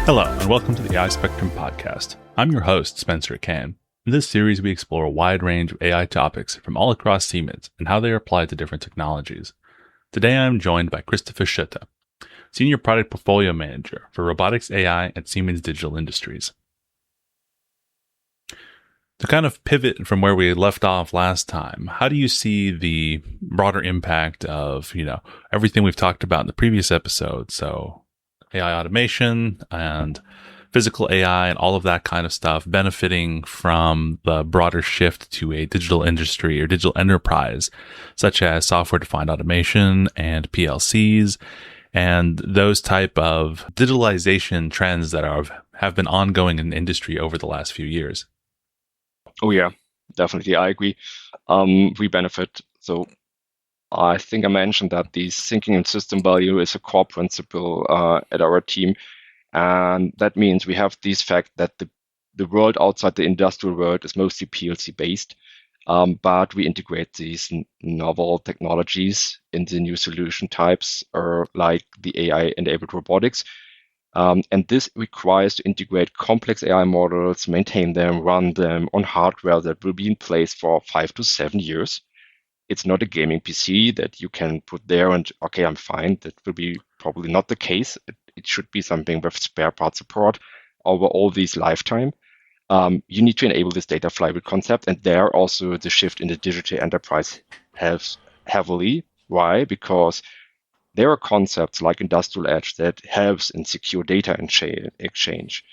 Hello, and welcome to the AI Spectrum podcast. I'm your host, Spencer Acain. In this series, we explore a wide range of AI topics from all across Siemens and how they are applied to different technologies. Today, I am joined by Christopher Schuette, Senior Product Portfolio Manager for Robotics AI at Siemens Digital Industries. To kind of pivot from where we left off last time, how do you see the broader impact of, everything we've talked about in the previous episode? So AI automation and physical AI and all of that kind of stuff benefiting from the broader shift to a digital industry or digital enterprise, such as software-defined automation and PLCs, and those type of digitalization trends that have been ongoing in the industry over the last few years. Oh yeah, definitely. I agree. We benefit. So I think I mentioned that the thinking in system value is a core principle at our team. And that means we have this fact that the world outside the industrial world is mostly PLC based, but we integrate these novel technologies in the new solution types, or like the AI-enabled robotics. And this requires to integrate complex AI models, maintain them, run them on hardware that will be in place for 5 to 7 years. It's not a gaming PC that you can put there and, okay, I'm fine. That will be probably not the case. It should be something with spare part support over all these lifetime. You need to enable this data flywheel concept. And there also the shift in the digital enterprise helps heavily. Why? Because there are concepts like industrial edge that helps in secure data exchange.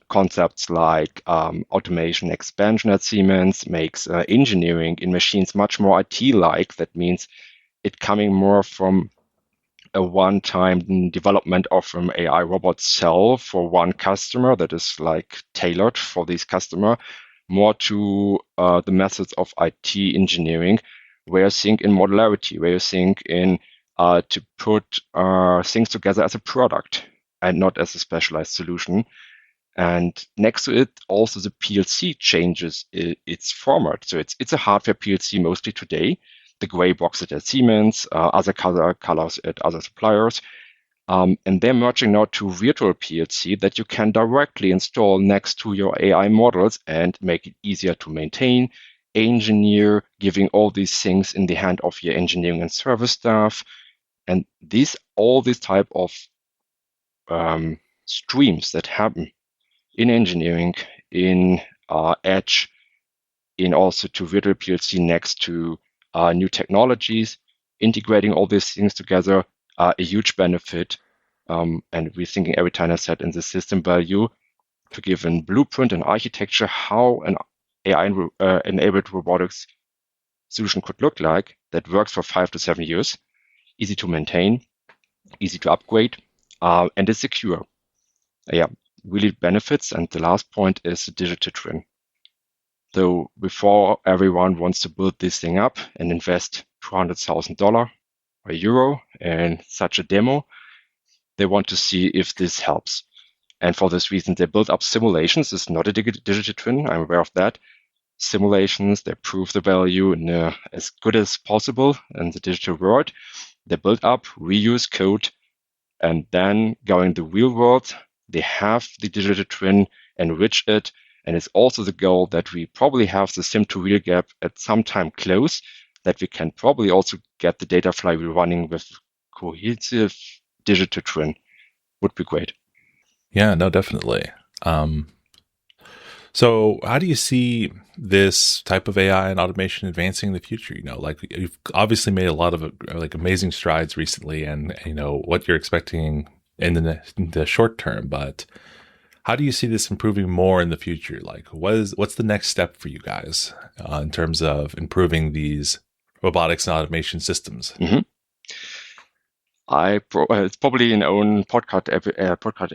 Concepts like automation expansion at Siemens makes engineering in machines much more IT-like. That means it coming more from a one-time development of an AI robot cell for one customer that is like tailored for this customer, more to the methods of IT engineering, where you think in modularity, where you think in to put things together as a product and not as a specialized solution. And next to it, also the PLC changes its format. So it's a hardware PLC mostly today, the gray box at Siemens, other colors at other suppliers. And they're merging now to virtual PLC that you can directly install next to your AI models and make it easier to maintain, engineer, giving all these things in the hand of your engineering and service staff. And all these type of streams that happen in engineering, in edge, in also to virtual PLC next to new technologies, integrating all these things together, a huge benefit. And we're thinking every time I said in the system value to give a blueprint and architecture how an AI-enabled robotics solution could look like that works for 5 to 7 years. Easy to maintain, easy to upgrade, and is secure. Really benefits. And the last point is the digital twin. So before everyone wants to build this thing up and invest $200,000 or euro in such a demo, they want to see if this helps. And for this reason, they build up simulations. It's not a digital twin. I'm aware of that. Simulations, they prove the value as good as possible in the digital world. They build up, reuse code, and then going the real world, they have the digital twin, enrich it, and it's also the goal that we probably have the sim to real gap at some time close, that we can probably also get the data flywheel running with cohesive digital twin. Would be great. Yeah, no, definitely. So how do you see this type of AI and automation advancing in the future? You've obviously made a lot of amazing strides recently, and what you're expecting in the short term. But how do you see this improving more in the future? Like, what's the next step for you guys in terms of improving these robotics and automation systems? Mm-hmm. It's probably an own podcast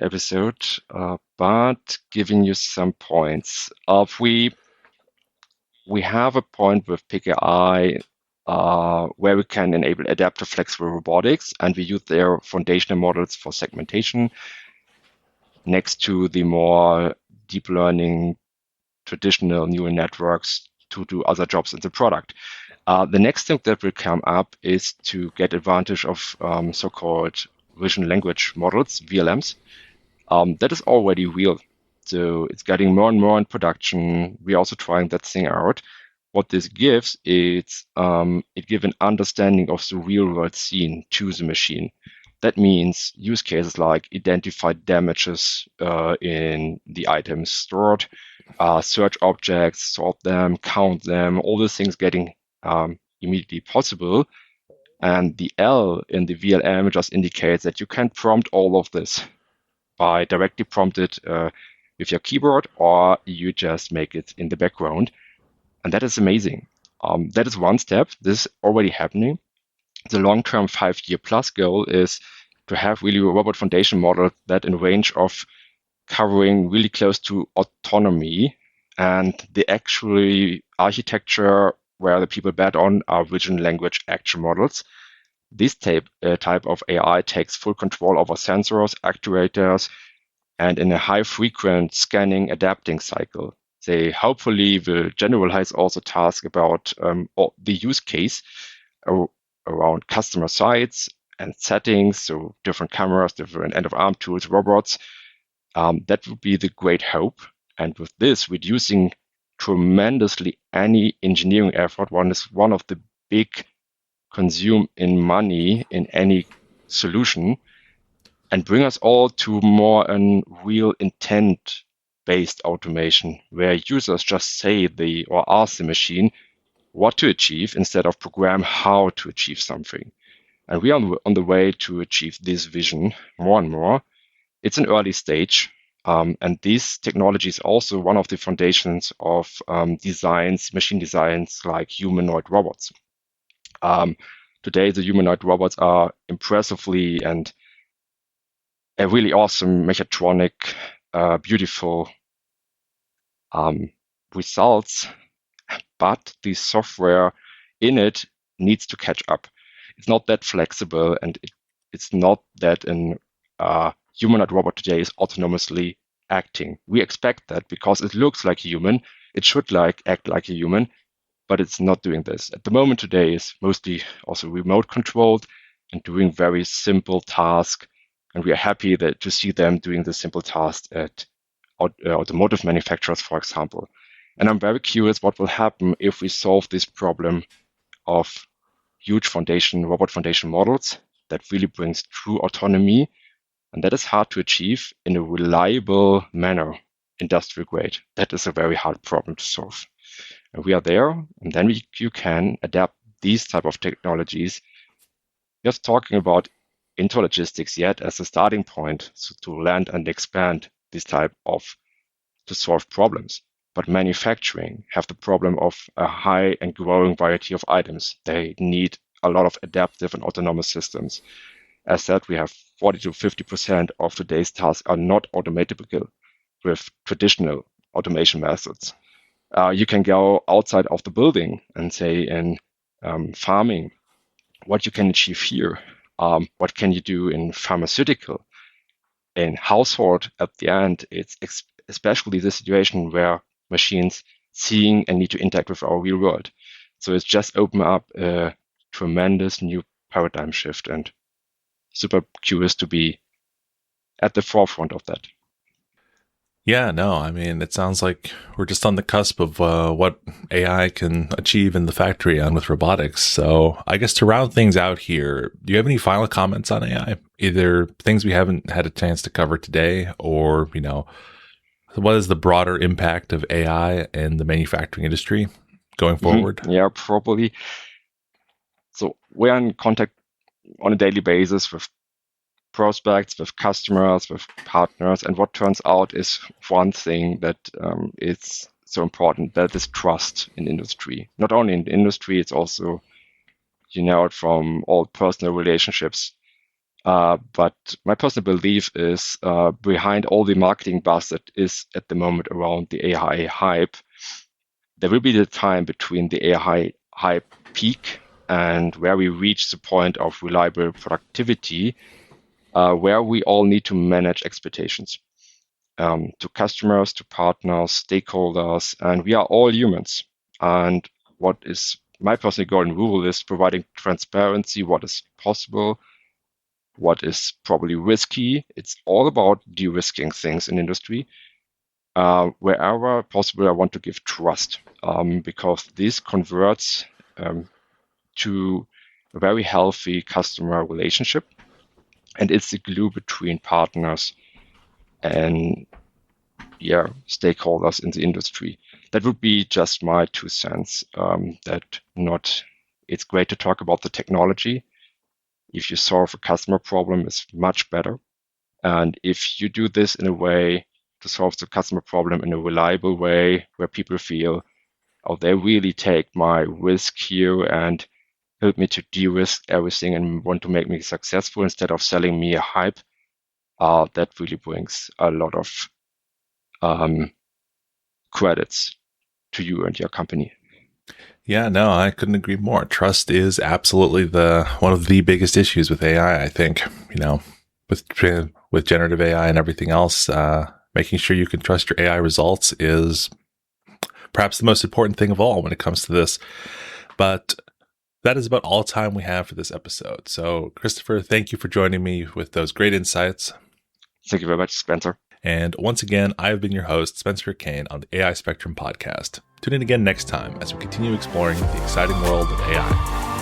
episode, but giving you some points. We have a point with PKI where we can enable adaptive flexible robotics, and we use their foundational models for segmentation next to the more deep learning traditional neural networks to do other jobs in the product. The next thing that will come up is to get advantage of so-called vision language models, VLMs, That is already real. So it's getting more and more in production. We're also trying that thing out. What this gives is it gives an understanding of the real world scene to the machine. That means use cases like identify damages in the items stored, search objects, sort them, count them, all these things getting immediately possible. And the L in the VLM just indicates that you can prompt all of this by directly prompted with your keyboard, or you just make it in the background. And that is amazing. That is one step. This is already happening. The long-term 5-year plus goal is to have really a robot foundation model that in range of covering really close to autonomy, and the actually architecture where the people bet on are vision language action models. This type of AI takes full control over sensors, actuators, and in a high frequent scanning adapting cycle. They hopefully will generalize also tasks about the use case around customer sites and settings, so different cameras, different end of arm tools, robots. That would be the great hope. And with this, reducing tremendously any engineering effort, one is one of the big consume in money in any solution, and bring us all to more an real intent based automation where users just say or ask the machine what to achieve instead of program how to achieve something. And we are on the way to achieve this vision more and more. It's an early stage. And this technology is also one of the foundations of machine designs like humanoid robots. Today, the humanoid robots are impressively and a really awesome mechatronic, beautiful results, but the software in it needs to catch up. It's not that flexible, and it's not that an humanoid robot today is autonomously acting. We expect that because it looks like a human, it should act like a human, but it's not doing this. At the moment today is mostly also remote controlled and doing very simple tasks. And we are happy to see them doing the simple tasks at automotive manufacturers, for example. And I'm very curious what will happen if we solve this problem of huge robot foundation models that really brings true autonomy. And that is hard to achieve in a reliable manner, industrial grade. That is a very hard problem to solve. And we are there, and then you can adapt these type of technologies. Just talking about intralogistics yet as a starting point to land and expand this type of to solve problems. But manufacturing have the problem of a high and growing variety of items. They need a lot of adaptive and autonomous systems. As said, we have 40 to 50% of today's tasks are not automatable with traditional automation methods. You can go outside of the building and say in farming, what you can achieve here, what can you do in pharmaceutical, in household. At the end, it's especially the situation where machines seeing and need to interact with our real world. So it's just opened up a tremendous new paradigm shift, and super curious to be at the forefront of that. Yeah, no, I mean, it sounds like we're just on the cusp of what AI can achieve in the factory and with robotics. So, I guess to round things out here, do you have any final comments on AI? Either things we haven't had a chance to cover today, or, what is the broader impact of AI in the manufacturing industry going forward? Yeah, probably. So, we're in contact on a daily basis with prospects, with customers, with partners. And what turns out is one thing that is so important, that is trust in industry. Not only in the industry, it's also, it from all personal relationships. But my personal belief is behind all the marketing buzz that is at the moment around the AI hype, there will be the time between the AI hype peak and where we reach the point of reliable productivity, where we all need to manage expectations to customers, to partners, stakeholders, and we are all humans. And what is my personal golden rule is providing transparency, what is possible, what is probably risky. It's all about de-risking things in industry. Wherever possible, I want to give trust because this converts to a very healthy customer relationship. And it's the glue between partners and stakeholders in the industry. That would be just my 2 cents. It's great to talk about the technology. If you solve a customer problem, it's much better. And if you do this in a way to solve the customer problem in a reliable way where people feel, oh, they really take my risk here and help me to de-risk everything and want to make me successful instead of selling me a hype, that really brings a lot of credits to you and your company. Yeah, no, I couldn't agree more. Trust is absolutely the one of the biggest issues with AI. I think, with generative AI and everything else, making sure you can trust your AI results is perhaps the most important thing of all when it comes to this. But that is about all time we have for this episode. So, Christopher, thank you for joining me with those great insights. Thank you very much, Spencer. And once again, I have been your host, Spencer Acain, on the AI Spectrum podcast. Tune in again next time as we continue exploring the exciting world of AI.